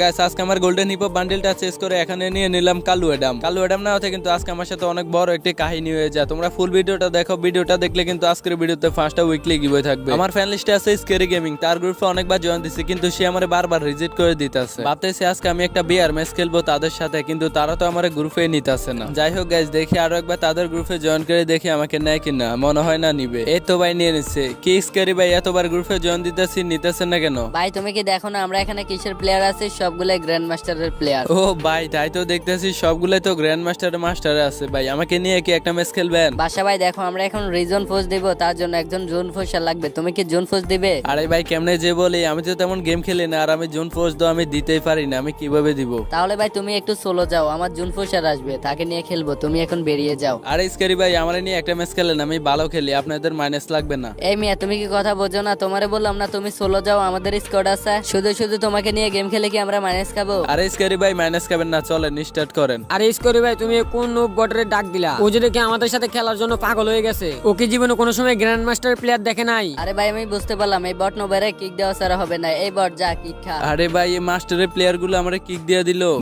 Guys আজকে আমার golden hip hop বান্ডেলটা chess করে এখানে নিয়ে নিলাম কালু অ্যাডাম না হতে কিন্তু আজকে আমার সাথে অনেক বড় একটি কাহিনী হয়ে যায়। তোমরা ফুল ভিডিওটা দেখো, ভিডিওটা দেখলে কিন্তু আজকের ভিডিওতে ফার্স্টটা উইকলি গিভওয়ে থাকবে। আমার ফ্যান লিস্টে আছে স্কেরি গেমিং, তার গ্রুপে অনেকবার জয়েন দিছি কিন্তু সে আমারে বারবার রিজেক্ট করে দিতেছে। ভাবতেছি আজকে আমি একটা বিয়ার ম্যাচ খেলবো তাদের সাথে, কিন্তু তারা তো আমার গ্রুপে নিতেছে না। যাই হোক গাইস, দেখি আরো একবার তাদের গ্রুপে জয়েন করে দেখি আমাকে নেয় কিনা। মনে হয় না নিবে। এই তো ভাই নিয়ে নিচ্ছে। কি স্কেরি ভাই এতবার গ্রুপে জয়েন দিতেছি, নিতেছেন না কেন? ভাই তুমি কি দেখো না আমরা এখানে কিসের প্লেয়ার আছে? সবগুলাই গ্র্যান্ড মাস্টারের প্লেয়ার। ও ভাই, তাই তো দেখতেছি সবগুলাই তো গ্র্যান্ড মাস্টারে আছে। ভাই আমাকে নিয়ে কি একটা ম্যাচ খেলবেন? বাসা ভাই দেখো আমরা এখন রিজন ফোর্স দিব, তার জন্য একজন জোন ফোর্সার লাগবে। তুমি কি জোন ফোর্স দিবে? আরে ভাই কেমনে যে বলি, আমি তো তেমন গেম খেলি না, আর আমি জোন ফোর্স তো আমি দিতেই পারি না, আমি কিভাবে দিব? তাহলে ভাই তুমি একটু সোলো যাও, আমার জোন ফোর্সার আসবে, তাকে নিয়ে খেলবো, তুমি এখন বেরিয়ে যাও। আরে স্কেরি ভাই আমার নিয়ে একটা ম্যাচ খেলেন, আমি ভালো খেলি, আপনাদের মাইনাস লাগবে না। এই মিয়া তুমি কি কথা বোঝো না? তোমারে বললাম না তুমি সোলো যাও, আমাদের স্কোয়াড আছে। শুধু শুধু তোমাকে নিয়ে গেম খেলে কি আমরা মাইনাস খাবো? আরে স্কেরি ভাই মাইনাস খাবেন না, চলেন স্টার্ট করেন। আরে ইসকরি ভাই, তুমি কোন নুব বটের ডাক দিলা? ও যদি কি আমাদের সাথে খেলার জন্য পাগল হয়ে গেছে? ও কি জীবনে কোনো সময় গ্র্যান্ড মাস্টার প্লেয়ার দেখে নাই? আরে ভাই আমি বুঝতে পারলাম, এই বট নোবেরে কিক দেওয়া ছাড়া হবে না। এই বট যা কিক খা। আরে ভাই এই মাস্টারের প্লেয়ার গুলো আমার কিক দিয়ে দিল।